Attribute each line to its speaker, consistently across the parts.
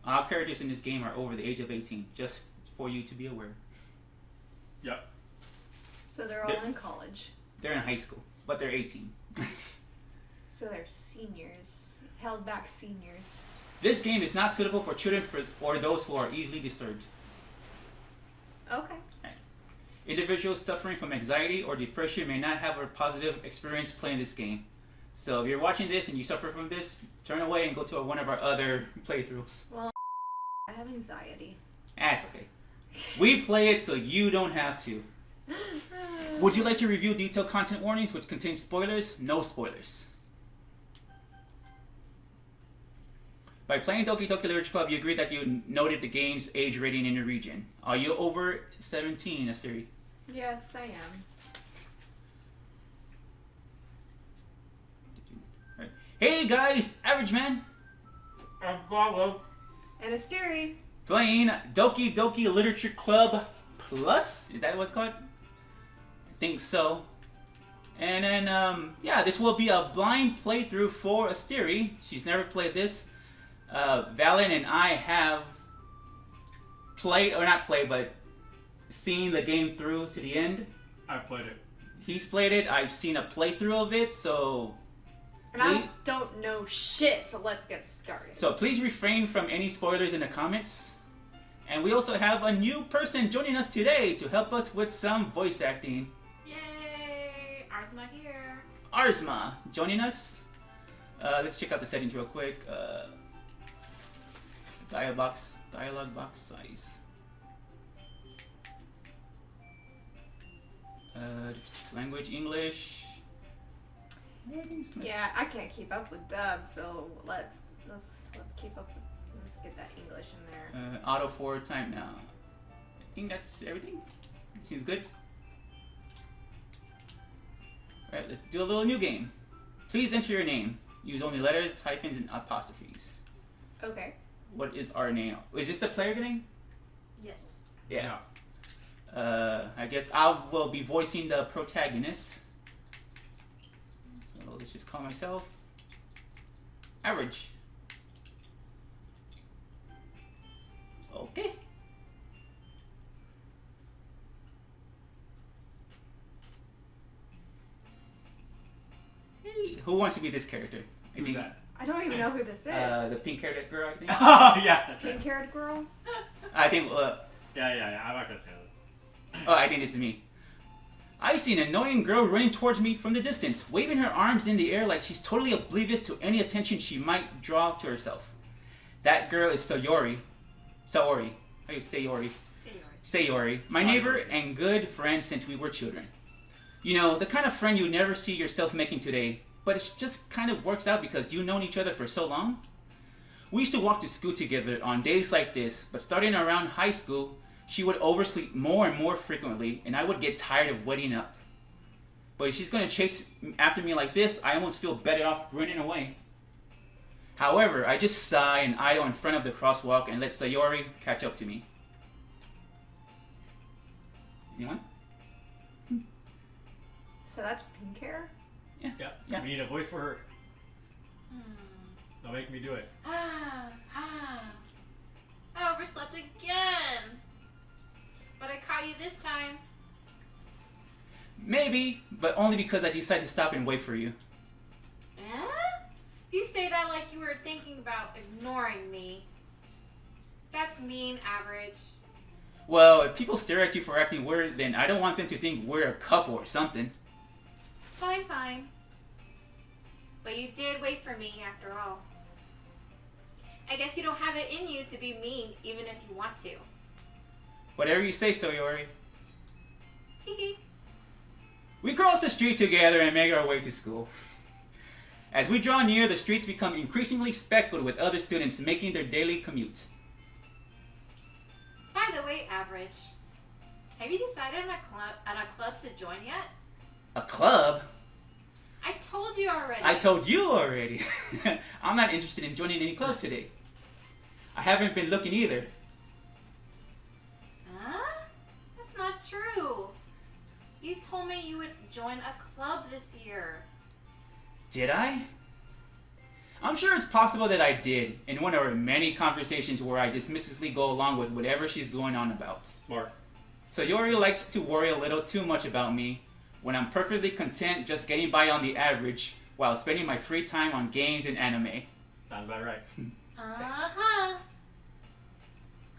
Speaker 1: All characters in this game are over the age of 18, just for you to be aware.
Speaker 2: Yep.
Speaker 3: So they're all in college.
Speaker 1: They're in high school, but they're 18.
Speaker 3: So they're seniors. Held back seniors.
Speaker 1: This game is not suitable for children or those who are easily disturbed.
Speaker 3: Okay.
Speaker 1: Individuals suffering from anxiety or depression may not have a positive experience playing this game. So if you're watching this and you suffer from this, turn away and go to one of our other playthroughs.
Speaker 3: Well, I have anxiety.
Speaker 1: That's okay. We play it so you don't have to. Would you like to review detailed content warnings which contain spoilers? No spoilers. By playing Doki Doki Literature Club, you agreed that you noted the game's age rating in your region. Are you over 17, Asiri?
Speaker 3: Yes, I am.
Speaker 1: Right. Hey guys, Average Man.
Speaker 3: And Asteri.
Speaker 1: Playing Doki Doki Literature Club Plus? Is that what it's called? I think so. And then, yeah, this will be a blind playthrough for Asteri. She's never played this. Valen and I have played, or not played, but seen the game through to the end.
Speaker 2: I played it.
Speaker 1: He's played it. I've seen a playthrough of it, so...
Speaker 3: And I don't know shit, so let's get started.
Speaker 1: So please refrain from any spoilers in the comments. And we also have a new person joining us today to help us with some voice acting.
Speaker 4: Yay! Arzma here.
Speaker 1: Arzma joining us. Let's check out the settings real quick. Dialogue box size. Language English.
Speaker 3: Yeah, I can't keep up with dub, so let's keep up. Let's get that English in there.
Speaker 1: Auto forward time now. I think that's everything. Seems good. Alright, let's do a little new game. Please enter your name. Use only letters, hyphens, and apostrophes.
Speaker 3: Okay.
Speaker 1: What is our name? Is this the player name?
Speaker 4: Yes.
Speaker 1: Yeah. I guess I will be voicing the protagonist. So let's just call myself Average. Okay. Hey, who wants to be this character?
Speaker 2: Who's that?
Speaker 3: I don't even know who this is.
Speaker 1: The pink-haired girl, I think.
Speaker 2: Oh, yeah, that's right.
Speaker 3: Pink-haired girl?
Speaker 1: I think.
Speaker 2: Yeah. I'm not gonna say that.
Speaker 1: Oh, I think this is me. I see an annoying girl running towards me from the distance, waving her arms in the air like she's totally oblivious to any attention she might draw to herself. That girl is Sayori. Sayori. How do you say Sayori? Sayori. My neighbor and good friend since we were children. You know, the kind of friend you never see yourself making today, but it just kind of works out because you've known each other for so long. We used to walk to school together on days like this, but starting around high school, she would oversleep more and more frequently, and I would get tired of waiting up. But if she's going to chase after me like this, I almost feel better off running away. However, I just sigh and idle in front of the crosswalk and let Sayori catch up to me. Anyone?
Speaker 3: So that's pink hair?
Speaker 2: Yeah. We need a voice for her. Don't make me do it.
Speaker 4: I overslept again. But I caught you this time.
Speaker 1: Maybe, but only because I decided to stop and wait for you.
Speaker 4: Eh? You say that like you were thinking about ignoring me. That's mean, Average.
Speaker 1: Well, if people stare at you for acting weird, then I don't want them to think we're a couple or something.
Speaker 4: Fine. But you did wait for me after all. I guess you don't have it in you to be mean even if you want to.
Speaker 1: Whatever you say, Sayori.
Speaker 4: Hee.
Speaker 1: We cross the street together and make our way to school. As we draw near, the streets become increasingly speckled with other students making their daily commute.
Speaker 4: By the way, Average, have you decided on a club to join yet?
Speaker 1: A club?
Speaker 4: I told you already.
Speaker 1: I told you already. I'm not interested in joining any clubs today. I haven't been looking either.
Speaker 4: Huh? That's not true. You told me you would join a club this year.
Speaker 1: Did I? I'm sure it's possible that I did in one of our many conversations where I dismissively go along with whatever she's going on about.
Speaker 2: Smart.
Speaker 1: Sayori likes to worry a little too much about me when I'm perfectly content just getting by on the average while spending my free time on games and anime.
Speaker 2: Sounds about right.
Speaker 4: Uh-huh.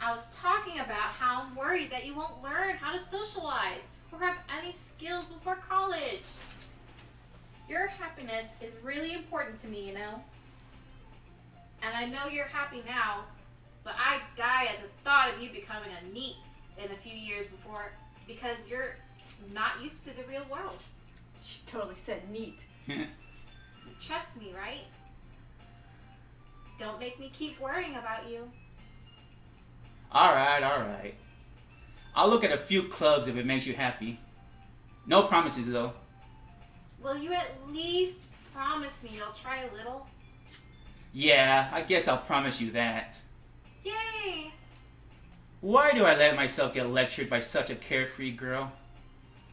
Speaker 4: I was talking about how I'm worried that you won't learn how to socialize or have any skills before college. Your happiness is really important to me, you know? And I know you're happy now, but I die at the thought of you becoming a NEET in a few years before because you're not used to the real world.
Speaker 3: She totally said neat.
Speaker 4: You trust me, right? Don't make me keep worrying about you.
Speaker 1: Alright. I'll look at a few clubs if it makes you happy. No promises though.
Speaker 4: Will you at least promise me you'll try a little?
Speaker 1: Yeah, I guess I'll promise you that.
Speaker 4: Yay!
Speaker 1: Why do I let myself get lectured by such a carefree girl?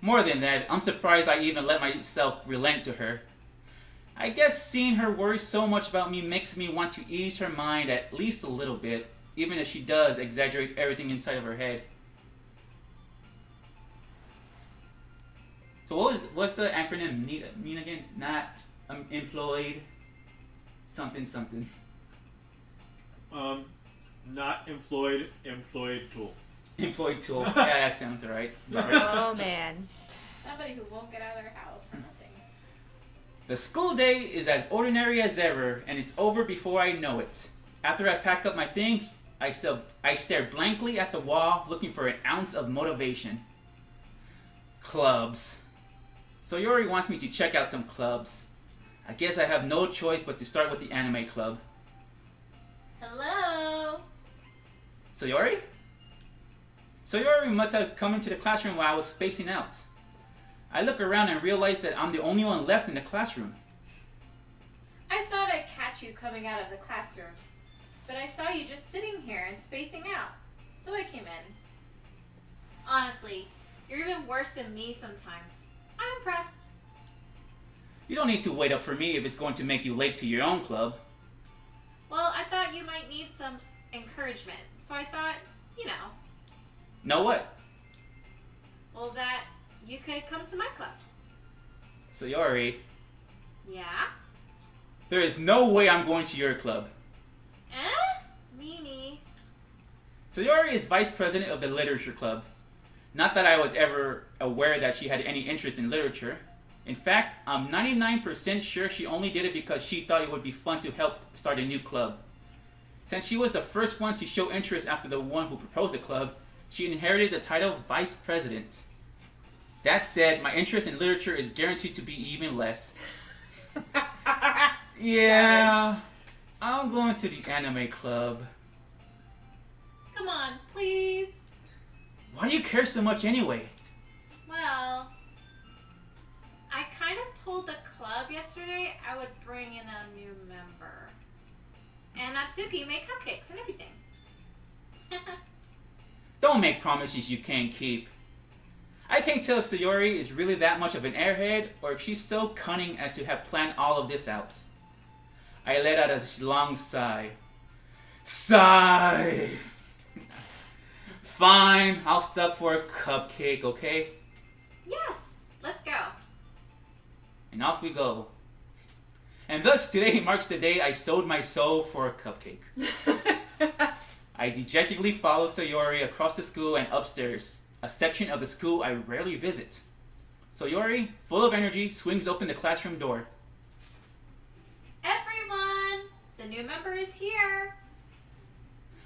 Speaker 1: More than that, I'm surprised I even let myself relent to her. I guess seeing her worry so much about me makes me want to ease her mind at least a little bit, even if she does exaggerate everything inside of her head. So what's the acronym mean again? Not employed something.
Speaker 2: Not employed tool.
Speaker 1: Employed tool. Yeah, that sounds right.
Speaker 3: Oh man.
Speaker 4: Somebody who won't get out of their house for nothing.
Speaker 1: The school day is as ordinary as ever, and it's over before I know it. After I pack up my things, I stare blankly at the wall, looking for an ounce of motivation. Clubs. Sayori wants me to check out some clubs. I guess I have no choice but to start with the anime club.
Speaker 4: Hello?
Speaker 1: Sayori? Sayori must have come into the classroom while I was spacing out. I look around and realize that I'm the only one left in the classroom.
Speaker 4: I thought I'd catch you coming out of the classroom, but I saw you just sitting here and spacing out, so I came in. Honestly, you're even worse than me sometimes. I'm impressed.
Speaker 1: You don't need to wait up for me if it's going to make you late to your own club.
Speaker 4: Well, I thought you might need some encouragement, so I thought, you know.
Speaker 1: Know what?
Speaker 4: Well, that you could come to my club.
Speaker 1: Sayori,
Speaker 4: Yeah?
Speaker 1: there is no way I'm going to your club.
Speaker 4: Mimi.
Speaker 1: Sayori is vice president of the literature club. Not that I was ever aware that she had any interest in literature. In fact, I'm 99% sure she only did it because she thought it would be fun to help start a new club. Since she was the first one to show interest after the one who proposed the club, she inherited the title vice president. That said, my interest in literature is guaranteed to be even less. Yeah, I'm going to the anime club.
Speaker 4: Come on, please.
Speaker 1: Why do you care so much anyway?
Speaker 4: Well, I kind of told the club yesterday I would bring in a new member. And Natsuki made cupcakes and everything.
Speaker 1: Don't make promises you can't keep. I can't tell if Sayori is really that much of an airhead or if she's so cunning as to have planned all of this out. I let out a long sigh. Sigh! Fine, I'll stop for a cupcake, okay?
Speaker 4: Yes, let's go.
Speaker 1: And off we go. And thus today marks the day I sold my soul for a cupcake. I dejectedly follow Sayori across the school and upstairs, a section of the school I rarely visit. Sayori, full of energy, swings open the classroom door.
Speaker 4: Everyone, the new member is here.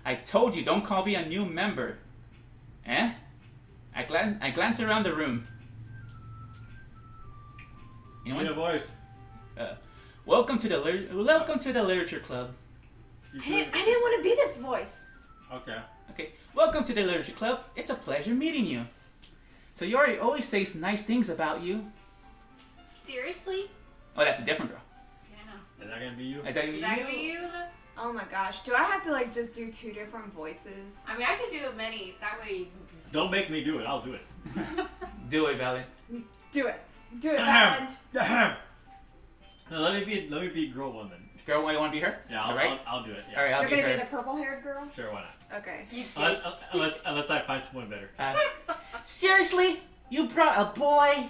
Speaker 1: I told you, don't call me a new member. Eh? I glance around the room. Anyone?
Speaker 2: Need a voice.
Speaker 1: Welcome to the literature club.
Speaker 2: You
Speaker 3: I
Speaker 2: should.
Speaker 3: didn't want to be this voice.
Speaker 2: Okay.
Speaker 1: Okay, welcome to the literature club. It's a pleasure meeting you. Sayori always says nice things about you.
Speaker 4: Seriously?
Speaker 1: Oh, that's a different girl.
Speaker 4: Yeah, I know.
Speaker 2: Is that gonna be you?
Speaker 1: Is that
Speaker 4: Is that gonna be you?
Speaker 3: Oh my gosh. Do I have to like just do 2 different voices?
Speaker 4: I mean, I could do many. That way you
Speaker 2: Don't make me do it. I'll do it.
Speaker 1: Do it, Valen.
Speaker 3: Do it. Do it, Alan.
Speaker 2: No, let me be girl one then.
Speaker 1: Girl, why you want to be her?
Speaker 2: Yeah,
Speaker 1: All right.
Speaker 2: I'll do it. Yeah.
Speaker 1: All right, I'll
Speaker 3: You're
Speaker 1: be
Speaker 3: gonna
Speaker 1: her.
Speaker 3: be the purple-haired girl.
Speaker 2: Sure, why not?
Speaker 3: Okay.
Speaker 4: You see.
Speaker 2: Unless I find someone better.
Speaker 1: Seriously? You brought a boy?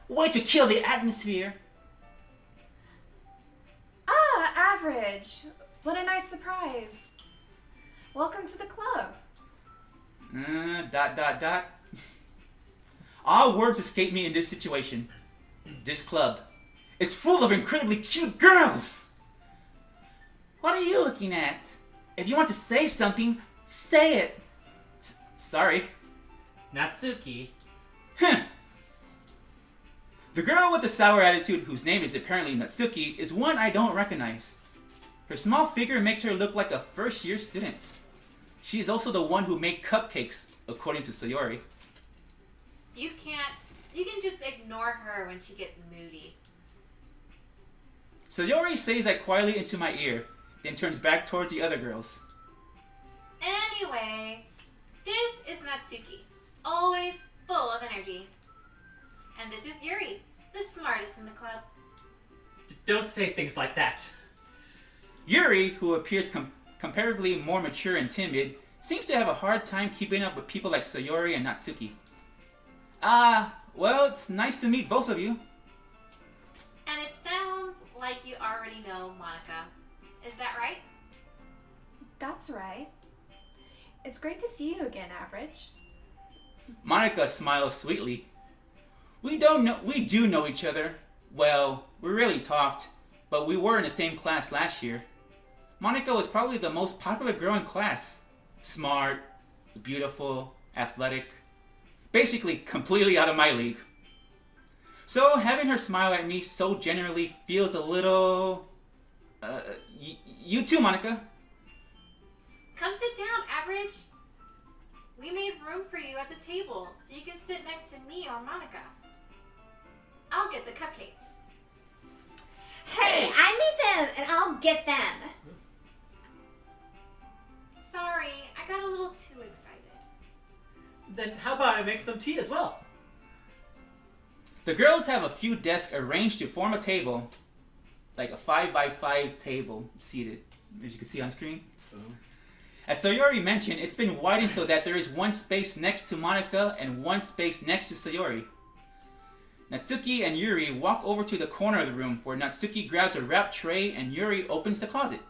Speaker 1: Way to kill the atmosphere.
Speaker 3: Ah, Average. What a nice surprise. Welcome to the club.
Speaker 1: Dot. All words escape me in this situation. This club. It's full of incredibly cute girls. What are you looking at? If you want to say something, say it. Sorry.
Speaker 2: Natsuki.
Speaker 1: The girl with the sour attitude, whose name is apparently Natsuki, is one I don't recognize. Her small figure makes her look like a first-year student. She is also the one who made cupcakes, according to Sayori.
Speaker 4: You can just ignore her when she gets moody.
Speaker 1: Sayori says that quietly into my ear, then turns back towards the other girls.
Speaker 4: Anyway, this is Natsuki, always full of energy. And this is Yuri, the smartest in the club.
Speaker 2: Don't say things like that.
Speaker 1: Yuri, who appears comparatively more mature and timid, seems to have a hard time keeping up with people like Sayori and Natsuki. Well, it's nice to meet both of you.
Speaker 4: And it sounds like you already know Monica. Is that right?
Speaker 3: That's right. It's great to see you again, Average.
Speaker 1: Monica smiles sweetly. We do know each other. Well, we rarely talked, but we were in the same class last year. Monica was probably the most popular girl in class. Smart, beautiful, athletic. Basically, completely out of my league. So, having her smile at me so generally feels a little... you too, Monica.
Speaker 4: Come sit down, Average. We made room for you at the table, so you can sit next to me or Monica. I'll get the cupcakes.
Speaker 3: Hey, I made them, and I'll get them.
Speaker 4: Sorry, I got a little too excited.
Speaker 2: Then how about I make some tea as well?
Speaker 1: The girls have a few desks arranged to form a table. Like a 5x5 table, seated, as you can see on screen. As Sayori mentioned, it's been widened so that there is one space next to Monica and one space next to Sayori. Natsuki and Yuri walk over to the corner of the room where Natsuki grabs a wrapped tray and Yuri opens the closet.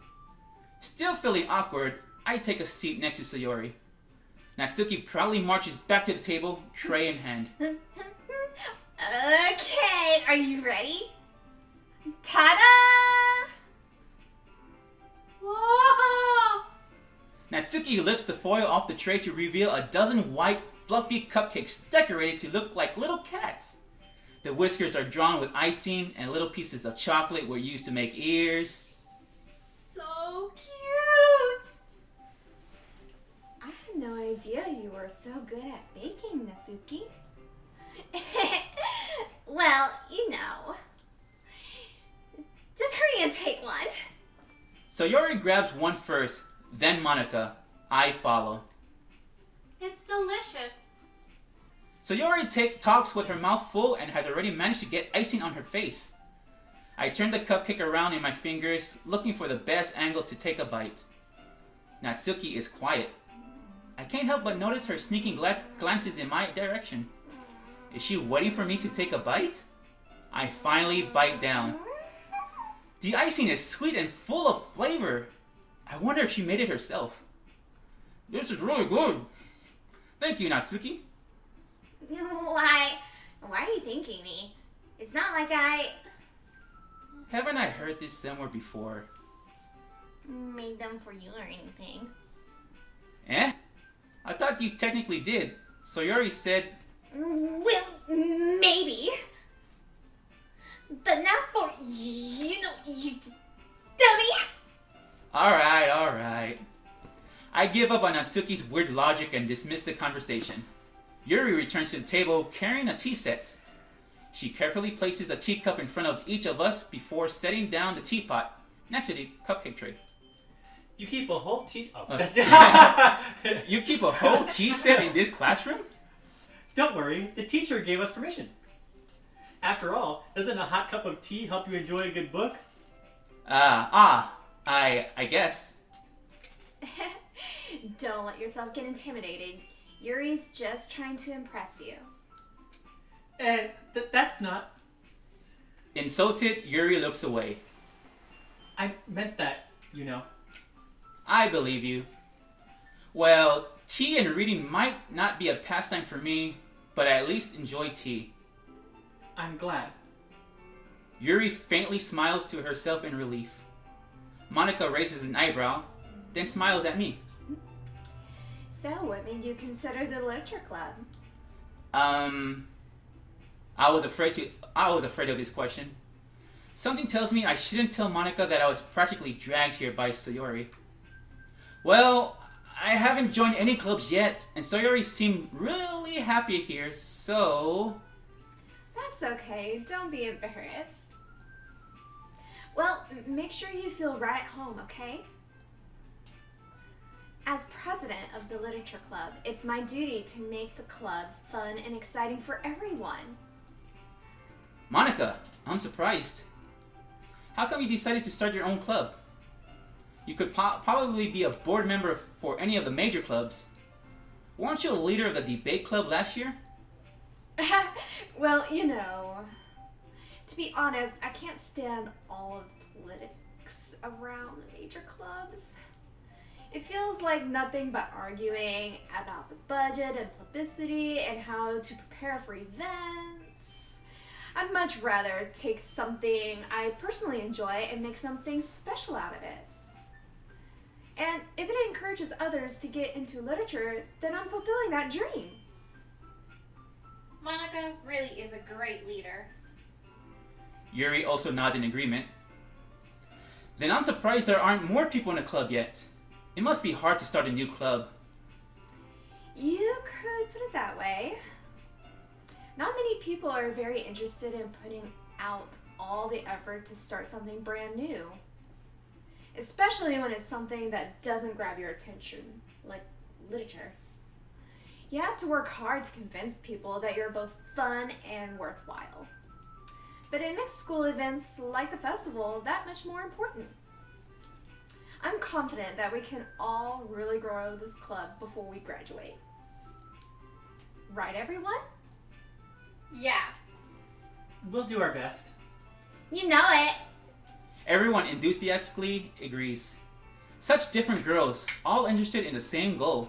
Speaker 1: Still feeling awkward, I take a seat next to Sayori. Natsuki proudly marches back to the table, tray in hand.
Speaker 3: Okay, are you ready? Ta-da!
Speaker 4: Whoa!
Speaker 1: Natsuki lifts the foil off the tray to reveal a dozen white, fluffy cupcakes decorated to look like little cats. The whiskers are drawn with icing and little pieces of chocolate were used to make ears.
Speaker 4: So cute!
Speaker 3: I had no idea you were so good at baking, Natsuki. Well, you know. Just hurry and take one.
Speaker 1: Sayori grabs one first, then Monica. I follow.
Speaker 4: It's delicious.
Speaker 1: Sayori talks with her mouth full and has already managed to get icing on her face. I turn the cupcake around in my fingers, looking for the best angle to take a bite. Natsuki is quiet. I can't help but notice her sneaking glances in my direction. Is she waiting for me to take a bite? I finally bite down. The icing is sweet and full of flavor. I wonder if she made it herself. This is really good. Thank you, Natsuki.
Speaker 3: Why are you thanking me? It's not like I
Speaker 1: Haven't I heard this somewhere before?
Speaker 3: made them for you or anything.
Speaker 1: Eh? I thought you technically did. Sayori said...
Speaker 3: Well, maybe. But not for you dummy!
Speaker 1: Alright. I give up on Natsuki's weird logic and dismiss the conversation. Yuri returns to the table carrying a tea set. She carefully places a teacup in front of each of us before setting down the teapot next to the cupcake tray.
Speaker 2: You keep a whole tea...
Speaker 1: You keep a whole tea set in this classroom?
Speaker 2: Don't worry, the teacher gave us permission. After all, doesn't a hot cup of tea help you enjoy a good book?
Speaker 1: I guess.
Speaker 3: Don't let yourself get intimidated. Yuri's just trying to impress you.
Speaker 2: That's not.
Speaker 1: Insulted, Yuri looks away.
Speaker 2: I meant that, you know.
Speaker 1: I believe you. Well, tea and reading might not be a pastime for me, but I at least enjoy tea.
Speaker 2: I'm glad.
Speaker 1: Yuri faintly smiles to herself in relief. Monica raises an eyebrow, then smiles at me.
Speaker 3: So, what made you consider the literature club?
Speaker 1: I was afraid of this question. Something tells me I shouldn't tell Monica that I was practically dragged here by Sayori. Well, I haven't joined any clubs yet, and Sayori seemed really happy here, so...
Speaker 3: That's okay. Don't be embarrassed. Well, make sure you feel right at home, okay? As president of the literature club, it's my duty to make the club fun and exciting for everyone.
Speaker 1: Monica, I'm surprised. How come you decided to start your own club? You could probably be a board member for any of the major clubs. Weren't you a leader of the debate club last year?
Speaker 3: Well, you know, to be honest, I can't stand all of the politics around the major clubs. It feels like nothing but arguing about the budget and publicity and how to prepare for events. I'd much rather take something I personally enjoy and make something special out of it. And if it encourages others to get into literature, then I'm fulfilling that dream.
Speaker 4: Monica really is a great leader.
Speaker 1: Yuri also nods in agreement. Then I'm surprised there aren't more people in the club yet. It must be hard to start a new club.
Speaker 3: You could put it that way. Not many people are very interested in putting out all the effort to start something brand new. Especially when it's something that doesn't grab your attention, like literature. You have to work hard to convince people that you're both fun and worthwhile. But it makes school events like the festival that much more important. I'm confident that we can all really grow this club before we graduate. Right, everyone?
Speaker 4: Yeah.
Speaker 2: We'll do our best.
Speaker 3: You know it.
Speaker 1: Everyone enthusiastically agrees. Such different girls, all interested in the same goal.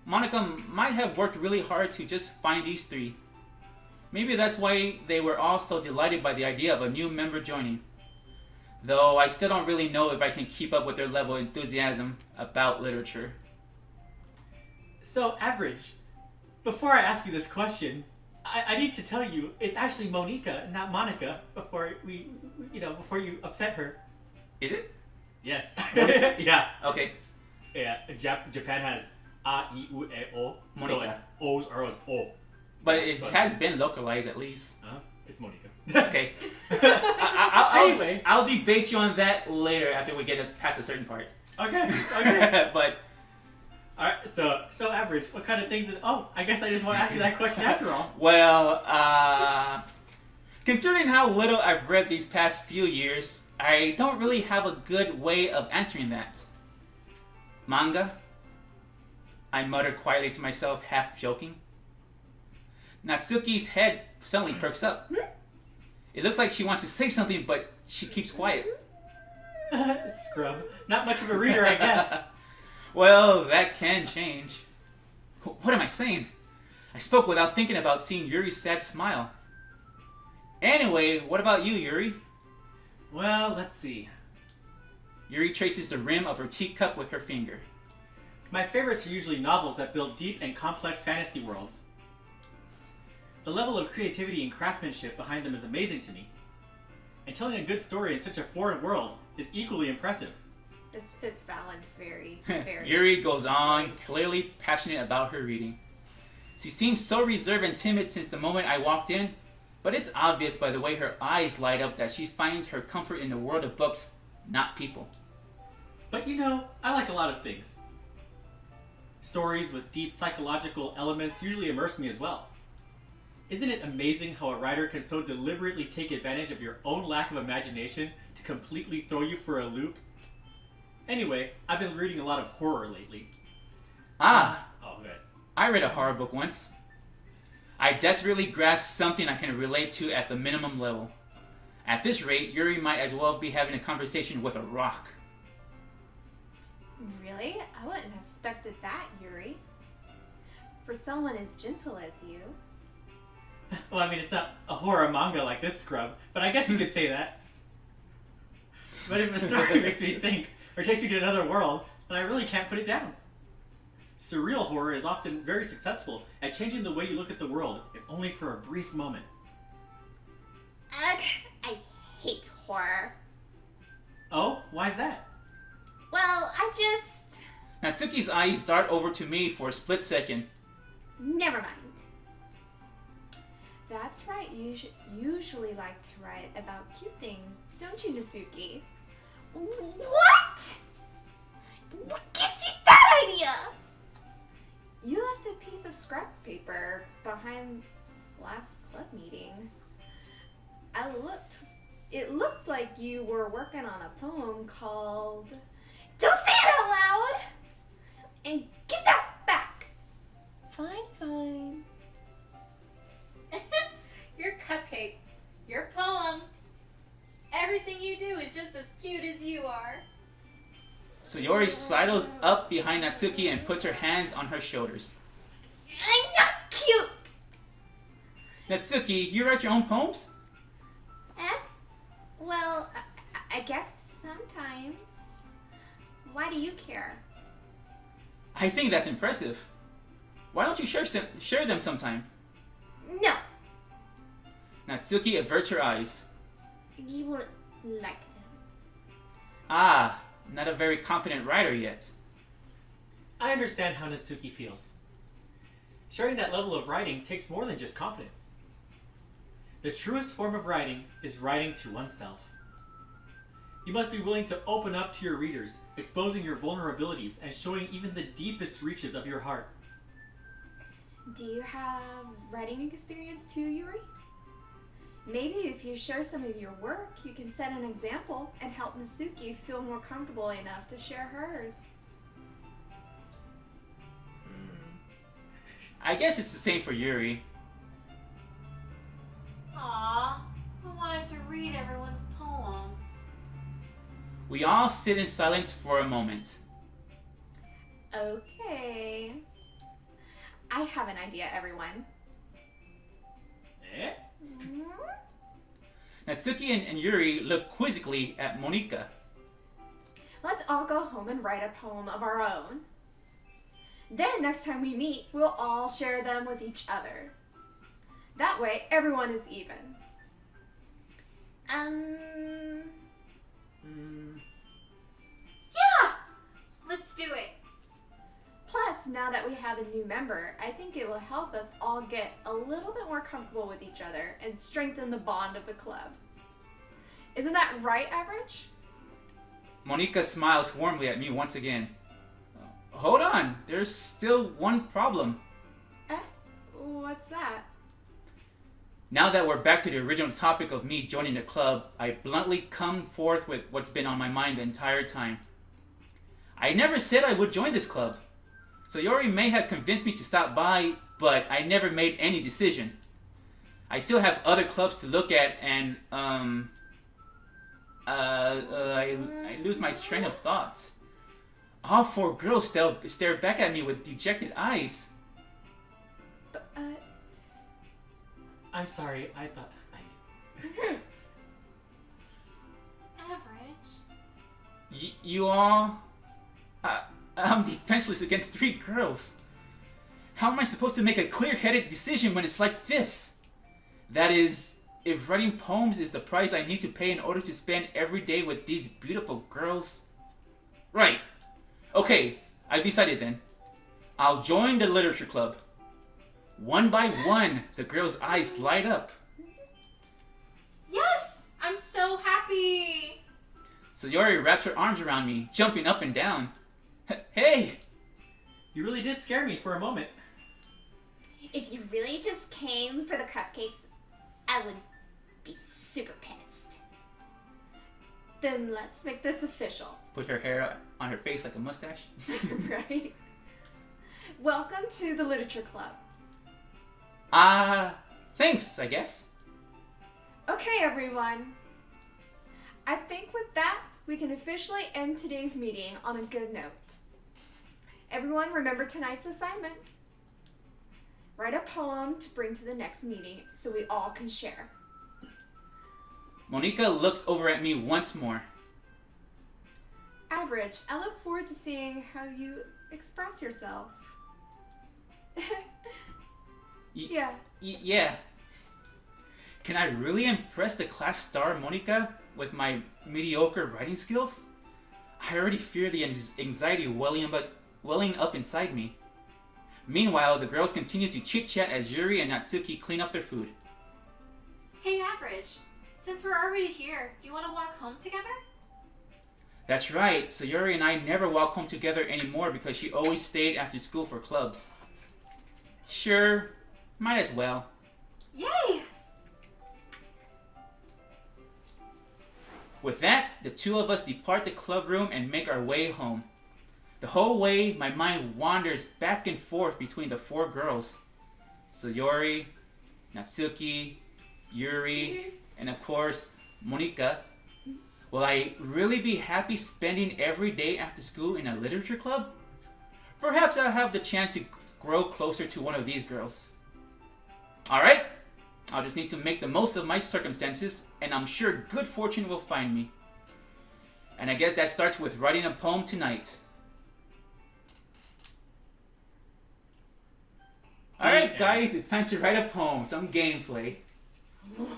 Speaker 1: Monica might have worked really hard to just find these three. Maybe that's why they were all so delighted by the idea of a new member joining. Though I still don't really know if I can keep up with their level of enthusiasm about literature.
Speaker 2: So, Average, before I ask you this question, I need to tell you it's actually Monica, not Monica, before before you upset her.
Speaker 1: Is it?
Speaker 2: Yes.
Speaker 1: Monica?
Speaker 2: Yeah.
Speaker 1: Okay.
Speaker 2: Yeah. Japan has A, I, U, E, O.
Speaker 1: Monica.
Speaker 2: So it's O's are always O.
Speaker 1: But it has been localized at least.
Speaker 2: It's Monica.
Speaker 1: Okay.
Speaker 2: Anyway.
Speaker 1: I'll debate you on that later after we get past a certain part.
Speaker 2: Okay. Okay.
Speaker 1: But
Speaker 2: Alright, so Average, what kind of things I guess I just want to ask you that question after all.
Speaker 1: well, considering how little I've read these past few years, I don't really have a good way of answering that. Manga? I muttered quietly to myself, half joking. Natsuki's head suddenly perks up. It looks like she wants to say something, but she keeps quiet.
Speaker 2: Scrub. Not much of a reader, I guess.
Speaker 1: Well, that can change. What am I saying? I spoke without thinking about seeing Yuri's sad smile. Anyway, what about you, Yuri?
Speaker 2: Well, let's see.
Speaker 1: Yuri traces the rim of her teacup with her finger.
Speaker 2: My favorites are usually novels that build deep and complex fantasy worlds. The level of creativity and craftsmanship behind them is amazing to me. And telling a good story in such a foreign world is equally impressive.
Speaker 3: This fits Valen very, very.
Speaker 1: Yuri goes on,
Speaker 3: Right.
Speaker 1: clearly passionate about her reading. She seems so reserved and timid since the moment I walked in, but it's obvious by the way her eyes light up that she finds her comfort in the world of books, not people.
Speaker 2: But I like a lot of things. Stories with deep psychological elements usually immerse me as well. Isn't it amazing how a writer can so deliberately take advantage of your own lack of imagination to completely throw you for a loop? Anyway, I've been reading a lot of horror lately.
Speaker 1: Ah,
Speaker 2: Oh, good.
Speaker 1: I read a horror book once. I desperately grasped something I can relate to at the minimum level. At this rate, Yuri might as well be having a conversation with a rock.
Speaker 3: Really? I wouldn't have expected that, Yuri. For someone as gentle as you.
Speaker 2: Well, I mean, it's not a horror manga like this scrub, but I guess you could say that. But if a story makes me think, or takes you to another world, then I really can't put it down. Surreal horror is often very successful at changing the way you look at the world, if only for a brief moment.
Speaker 3: Ugh, I hate horror.
Speaker 2: Oh, why's that?
Speaker 3: Well, I just...
Speaker 1: Natsuki's eyes dart over to me for a split second.
Speaker 3: Never mind. That's right, you usually like to write about cute things, don't you, Natsuki? What? What gives you that idea? You left a piece of scrap paper behind last club meeting. It looked like you were working on a poem called... Don't say it out loud! And give that back! Fine.
Speaker 4: Your cupcakes, your poems, everything you do is just as cute as you are.
Speaker 1: Sayori sidles up behind Natsuki and puts her hands on her shoulders.
Speaker 3: I'm not cute!
Speaker 1: Natsuki, you write your own poems?
Speaker 3: Well, I guess sometimes. Why do you care?
Speaker 1: I think that's impressive. Why don't you share them sometime?
Speaker 3: No,
Speaker 1: Natsuki averts her eyes.
Speaker 3: you won't like them.
Speaker 1: Ah, not a very confident writer yet.
Speaker 2: I understand how Natsuki feels. Sharing that level of writing takes more than just confidence. The truest form of writing is writing to oneself. You must be willing to open up to your readers, exposing your vulnerabilities and showing even the deepest reaches of your heart.
Speaker 3: Do you have writing experience too, Yuri? Maybe if you share some of your work, you can set an example and help Natsuki feel more comfortable enough to share hers.
Speaker 1: I guess it's the same for Yuri.
Speaker 4: Aww, I wanted to read everyone's poems.
Speaker 1: We all sit in silence for a moment.
Speaker 3: Okay. I have an idea, everyone.
Speaker 2: Eh?
Speaker 1: Natsuki and Yuri look quizzically at Monika.
Speaker 3: Let's all go home and write a poem of our own. Then next time we meet, we'll all share them with each other. That way, everyone is even.
Speaker 4: Yeah! Let's do it.
Speaker 3: Plus, now that we have a new member, I think it will help us all get a little bit more comfortable with each other and strengthen the bond of the club. Isn't that right, Average?
Speaker 1: Monika smiles warmly at me once again. Hold on, there's still one problem.
Speaker 3: What's that?
Speaker 1: Now that we're back to the original topic of me joining the club, I bluntly come forth with what's been on my mind the entire time. I never said I would join this club. Sayori may have convinced me to stop by, but I never made any decision. I still have other clubs to look at and, I lose my train of thought. All four girls stare back at me with dejected eyes.
Speaker 3: But,
Speaker 2: I'm sorry, I thought I knew.
Speaker 4: Average.
Speaker 1: You all... I'm defenseless against three girls. How am I supposed to make a clear-headed decision when it's like this? That is, if writing poems is the price I need to pay in order to spend every day with these beautiful girls. Right. Okay, I've decided then. I'll join the literature club. One by one, the girls' eyes light up.
Speaker 4: Yes! I'm so happy!
Speaker 1: Sayori wraps her arms around me, jumping up and down. Hey!
Speaker 2: You really did scare me for a moment.
Speaker 3: if you really just came for the cupcakes, I would be super pissed. Then let's make this official.
Speaker 1: Put her hair on her face like a mustache.
Speaker 3: Right? Welcome to the Literature Club.
Speaker 1: Thanks, I guess.
Speaker 3: Okay, everyone. I think with that, we can officially end today's meeting on a good note. Everyone, remember tonight's assignment. Write a poem to bring to the next meeting so we all can share.
Speaker 1: Monica looks over at me once more.
Speaker 3: Average, I look forward to seeing how you express yourself. Yeah.
Speaker 1: Yeah. Can I really impress the class star Monica with my mediocre writing skills? I already fear the anxiety welling up inside me. Meanwhile, the girls continue to chit-chat as Yuri and Natsuki clean up their food.
Speaker 4: Hey, Average. Since we're already here, do you want to walk home together?
Speaker 1: That's right, so Yuri and I never walk home together anymore because she always stayed after school for clubs. Sure, might as well.
Speaker 4: Yay!
Speaker 1: With that, the two of us depart the club room and make our way home. The whole way, my mind wanders back and forth between the four girls. Sayori, Natsuki, Yuri, and of course, Monica. Will I really be happy spending every day after school in a literature club? Perhaps I'll have the chance to grow closer to one of these girls. Alright, I'll just need to make the most of my circumstances, and I'm sure good fortune will find me. And I guess that starts with writing a poem tonight. Alright guys, it's time to write a poem, some gameplay.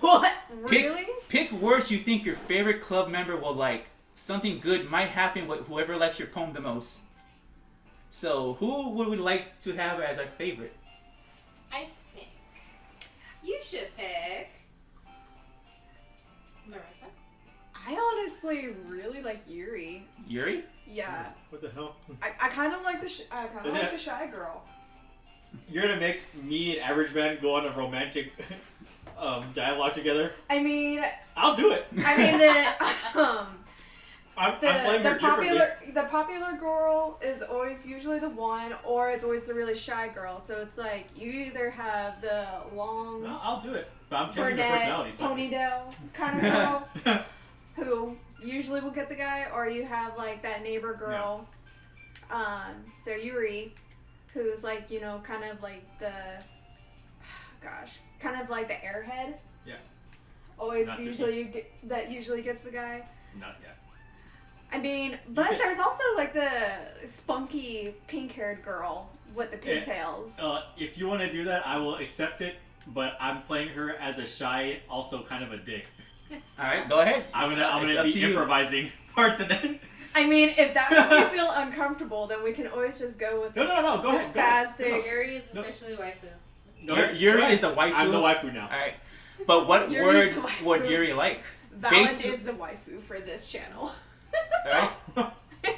Speaker 3: What? Really?
Speaker 1: Pick words you think your favorite club member will like. Something good might happen with whoever likes your poem the most. So, who would we like to have as our favorite?
Speaker 4: I think you should pick Marissa.
Speaker 3: I honestly really like Yuri.
Speaker 1: Yuri?
Speaker 3: Yeah.
Speaker 2: What the hell?
Speaker 3: I kind of like the shy girl.
Speaker 2: You're gonna make me and Average Man go on a romantic dialogue together?
Speaker 3: I mean,
Speaker 2: I'll do it.
Speaker 3: I'm playing
Speaker 2: her differently.
Speaker 3: the popular girl is always usually the one, or it's always the really shy girl. So it's like you either have the long
Speaker 2: No, I'll do it. But I'm changing the
Speaker 3: brunette
Speaker 2: personality.
Speaker 3: ponytail kind of girl who usually will get the guy, or you have like that neighbor girl. So Yuri, who's like, you know, kind of like the kind of like the airhead.
Speaker 2: Yeah.
Speaker 3: Always
Speaker 2: Not
Speaker 3: usually gets the guy.
Speaker 2: Not yet.
Speaker 3: I mean, but there's also like the spunky pink-haired girl with the pigtails.
Speaker 2: If you want to do that, I will accept it. But I'm playing her as a shy, also kind of a dick.
Speaker 1: Alright, go ahead.
Speaker 2: I'm gonna be improvising parts of it.
Speaker 3: I mean, if that makes you feel uncomfortable, then we can always just go with
Speaker 2: No, go ahead.
Speaker 3: spastic.
Speaker 4: Yuri is officially waifu.
Speaker 2: No,
Speaker 1: Yuri is the waifu.
Speaker 2: I'm the waifu now.
Speaker 1: Alright. But what
Speaker 3: Yuri's
Speaker 1: words
Speaker 3: the waifu.
Speaker 1: would Yuri like?
Speaker 3: Valent is the waifu for this channel.
Speaker 1: Alright?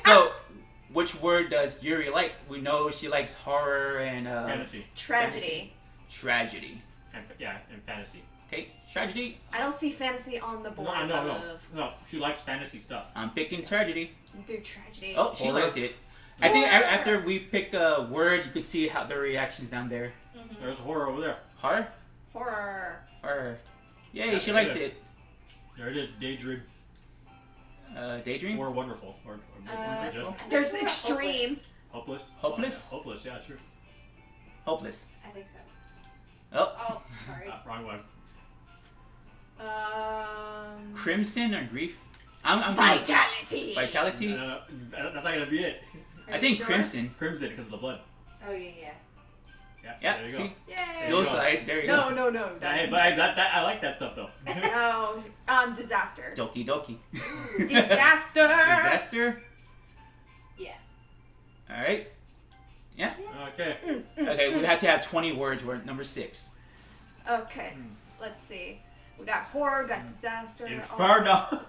Speaker 1: So, which word does Yuri like? We know she likes horror and
Speaker 2: Fantasy.
Speaker 3: Tragedy.
Speaker 1: Tragedy.
Speaker 2: And fantasy.
Speaker 1: Okay, tragedy.
Speaker 3: I don't see fantasy on the board.
Speaker 2: No. She likes fantasy stuff.
Speaker 1: I'm picking tragedy.
Speaker 3: Do tragedy.
Speaker 1: Oh, she
Speaker 2: Horror.
Speaker 1: liked it. I think after we pick a word, you could see how the reactions down there.
Speaker 4: Mm-hmm.
Speaker 2: There's horror over there.
Speaker 1: Horror?
Speaker 3: Horror.
Speaker 1: Horror. Yay,
Speaker 2: Yeah,
Speaker 1: she
Speaker 2: there
Speaker 1: liked
Speaker 2: it
Speaker 1: it.
Speaker 2: There it is. Daydream.
Speaker 1: Daydream?
Speaker 2: Or wonderful. Or just
Speaker 3: There's extreme.
Speaker 2: hopeless.
Speaker 1: Hopeless?
Speaker 2: Oh, yeah, hopeless. Yeah, true.
Speaker 1: Hopeless.
Speaker 4: I think so.
Speaker 1: Oh.
Speaker 4: Oh, sorry.
Speaker 2: Wrong one.
Speaker 1: Crimson or grief? I'm
Speaker 3: Vitality.
Speaker 1: Vitality?
Speaker 2: No, that's not gonna be it.
Speaker 3: Are
Speaker 1: I
Speaker 3: you
Speaker 1: think
Speaker 3: sure?
Speaker 1: crimson.
Speaker 2: Crimson because of the blood.
Speaker 4: Oh yeah.
Speaker 2: Yeah.
Speaker 1: Yeah,
Speaker 2: There you
Speaker 1: see?
Speaker 3: Yay.
Speaker 1: Suicide, there you go.
Speaker 3: No.
Speaker 2: Hey,
Speaker 3: That's
Speaker 2: but I like that stuff though.
Speaker 3: no. Disaster.
Speaker 1: Doki Doki.
Speaker 3: Disaster.
Speaker 1: Disaster?
Speaker 4: Yeah.
Speaker 1: Alright. Yeah?
Speaker 2: Okay.
Speaker 1: Okay, we have to have 20 words. We're at number 6.
Speaker 3: Okay. Let's see. We got horror. Got disaster.
Speaker 2: Inferno.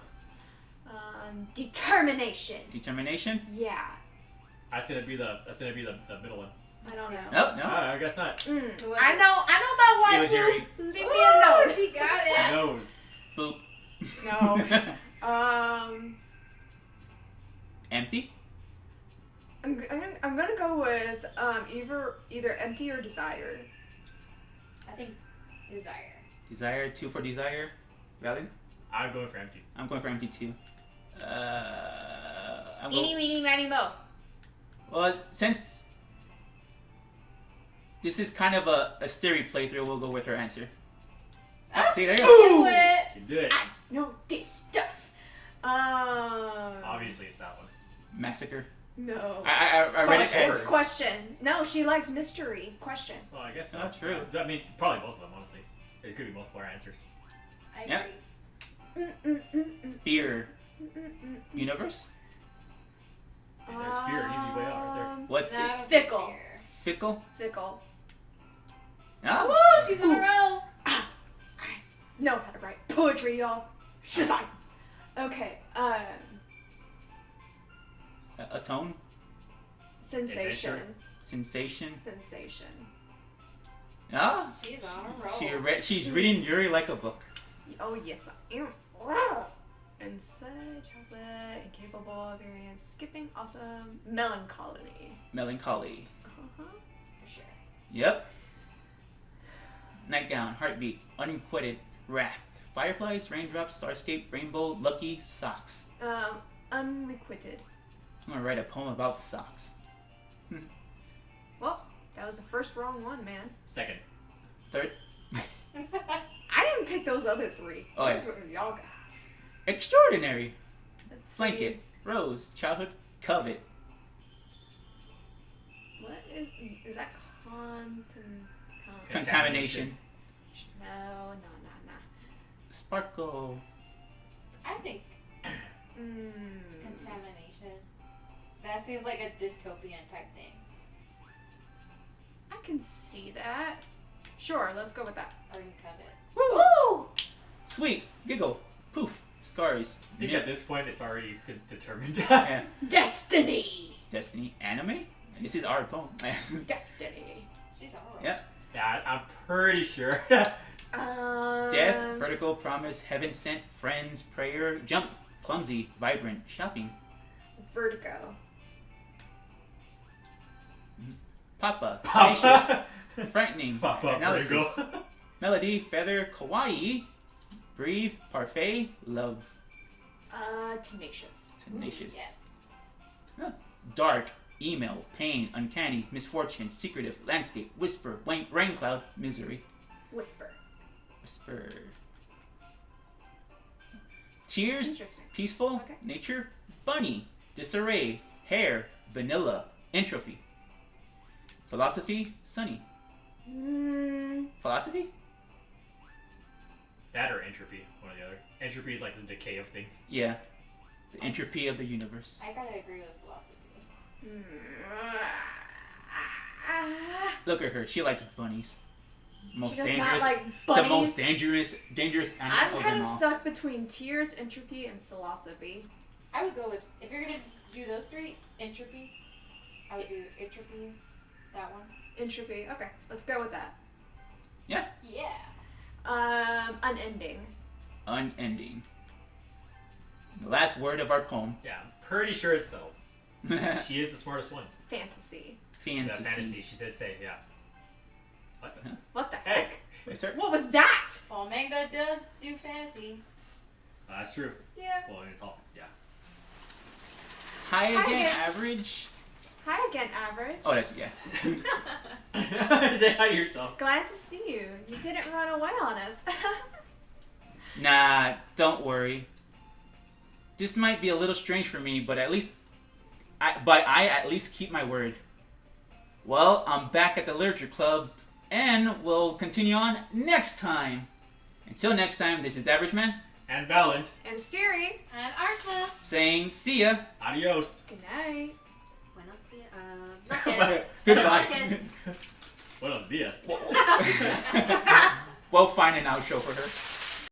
Speaker 3: Determination.
Speaker 1: Determination?
Speaker 3: Yeah.
Speaker 2: That's gonna be the middle one.
Speaker 3: I don't know.
Speaker 1: Nope, no.
Speaker 2: I guess not.
Speaker 4: Who was
Speaker 3: I
Speaker 4: it?
Speaker 3: know my
Speaker 1: It was
Speaker 3: waifu.
Speaker 1: Yuri.
Speaker 3: Leave me
Speaker 4: Ooh,
Speaker 3: alone.
Speaker 4: she got it.
Speaker 2: Nose.
Speaker 1: Boop.
Speaker 3: No.
Speaker 1: Empty?
Speaker 3: I'm gonna go with either empty or desire.
Speaker 4: I think desire.
Speaker 1: Desire, 2 for desire. Valid?
Speaker 2: I'm going for empty.
Speaker 1: I'm going for empty too. I'm
Speaker 3: Eeny,
Speaker 1: going...
Speaker 3: meeny, miny, mo.
Speaker 1: Well, since this is kind of a Steri playthrough, we'll go with her answer. See, there you go.
Speaker 4: Do it.
Speaker 2: You do it.
Speaker 3: I know this stuff.
Speaker 2: Obviously, it's that one.
Speaker 1: Massacre.
Speaker 3: No.
Speaker 1: I read it
Speaker 2: Question.
Speaker 1: as...
Speaker 3: Question. No, she likes mystery. Question.
Speaker 2: Well, I guess
Speaker 1: Oh, true.
Speaker 2: I mean, probably both of them, honestly. There could be multiple answers.
Speaker 4: I
Speaker 1: Yeah.
Speaker 4: agree.
Speaker 1: Fear. Universe?
Speaker 2: And there's fear, easy way out right there.
Speaker 1: What's
Speaker 4: That would be
Speaker 3: Fickle.
Speaker 4: fear.
Speaker 1: Fickle?
Speaker 3: Fickle.
Speaker 1: Ah.
Speaker 4: Woo! She's on a roll.
Speaker 3: I know how to write poetry, y'all. Shazam. Okay.
Speaker 1: Atone?
Speaker 3: Sensation.
Speaker 2: Adventure.
Speaker 1: Sensation?
Speaker 3: Sensation.
Speaker 1: Ah.
Speaker 4: She's on a roll.
Speaker 1: She's reading Yuri like a book.
Speaker 3: Oh yes, I am. Inside, chocolate, incapable, variance, skipping, awesome, melancholy.
Speaker 1: Melancholy.
Speaker 3: Uh-huh.
Speaker 4: For sure.
Speaker 1: Yep. Nightgown, heartbeat, unquitted, wrath, fireflies, raindrops, starscape, rainbow, lucky, socks.
Speaker 3: Unrequited.
Speaker 1: I'm gonna write a poem about socks.
Speaker 3: Well, that was the first wrong one, man.
Speaker 2: Second.
Speaker 1: Third,
Speaker 3: I didn't pick those other 3.
Speaker 1: Oh,
Speaker 3: Those
Speaker 1: yeah.
Speaker 3: were y'all guys.
Speaker 1: extraordinary,
Speaker 3: Let's see.
Speaker 1: blanket, rose, childhood, covet.
Speaker 3: What is that?
Speaker 1: Contamination.
Speaker 3: No.
Speaker 1: Sparkle.
Speaker 4: I think contamination. That seems like a dystopian type thing.
Speaker 3: I can see that. Sure, let's go with that.
Speaker 4: Or you covet.
Speaker 1: Woo! Sweet. Giggle. Poof. Scars.
Speaker 2: I think at this point, it's already determined.
Speaker 1: Yeah.
Speaker 3: Destiny.
Speaker 1: Destiny. Anime? This is our poem.
Speaker 3: Destiny.
Speaker 4: She's on a roll.
Speaker 1: Yep.
Speaker 2: Yeah, I'm pretty sure.
Speaker 1: Death, vertical, promise, heaven sent, friends, prayer, jump, clumsy, vibrant, shopping.
Speaker 3: Vertigo.
Speaker 1: Papa.
Speaker 2: Papa.
Speaker 1: Tenacious, frightening,
Speaker 2: Papa,
Speaker 1: analysis.
Speaker 2: Vertigo.
Speaker 1: Melody, feather, kawaii, breathe, parfait, love.
Speaker 3: Tenacious.
Speaker 1: Tenacious.
Speaker 4: Yes.
Speaker 1: Dark, email, pain, uncanny, misfortune, secretive, landscape, whisper, rain cloud, misery.
Speaker 3: Whisper.
Speaker 1: Whisper. Tears,
Speaker 3: Interesting.
Speaker 1: peaceful,
Speaker 3: Okay.
Speaker 1: nature, bunny, disarray, hair, vanilla, entropy. Philosophy, sunny. Philosophy?
Speaker 2: That or entropy, one or the other. Entropy is like the decay of things.
Speaker 1: Yeah. The entropy of the universe.
Speaker 4: I gotta agree with philosophy.
Speaker 1: Look at her. She likes bunnies. Most
Speaker 3: She does
Speaker 1: dangerous.
Speaker 3: not like
Speaker 1: The
Speaker 3: bunnies.
Speaker 1: most dangerous animal
Speaker 3: I'm
Speaker 1: of
Speaker 3: kind
Speaker 1: them
Speaker 3: of
Speaker 1: all.
Speaker 3: stuck between tears, entropy, and philosophy.
Speaker 4: I would go with, if you're gonna do those 3, entropy. I would do entropy, that one.
Speaker 3: Entropy. Okay, let's go with that.
Speaker 1: Yeah.
Speaker 4: Yeah.
Speaker 3: Unending.
Speaker 1: Unending. The last word of our poem.
Speaker 2: Yeah, I'm pretty sure it's settled. She is the smartest one.
Speaker 3: Fantasy.
Speaker 2: Yeah,
Speaker 1: Fantasy.
Speaker 2: fantasy, she did say, yeah. What the
Speaker 3: What the
Speaker 2: heck?
Speaker 3: heck?
Speaker 1: Wait, sir?
Speaker 3: What was that?
Speaker 4: Well, manga does do fantasy.
Speaker 2: That's true.
Speaker 3: Yeah.
Speaker 2: Well, it's all, yeah.
Speaker 1: High
Speaker 3: Hi
Speaker 1: again,
Speaker 3: again.
Speaker 1: average.
Speaker 3: Hi again, average.
Speaker 1: Oh, that's, yeah.
Speaker 2: Say hi to yourself.
Speaker 3: Glad to see you. You didn't run away on us.
Speaker 1: Nah, don't worry. This might be a little strange for me, but I at least keep my word. Well, I'm back at the Literature Club, and we'll continue on next time. Until next time, this is Average Man
Speaker 2: And Valent.
Speaker 3: And Steery.
Speaker 4: And Arzma.
Speaker 1: saying see ya.
Speaker 2: Adios.
Speaker 3: Good night.
Speaker 4: Buenos dias. Noches.
Speaker 1: Goodbye.
Speaker 2: Buenos dias.
Speaker 1: We'll find an outro for her.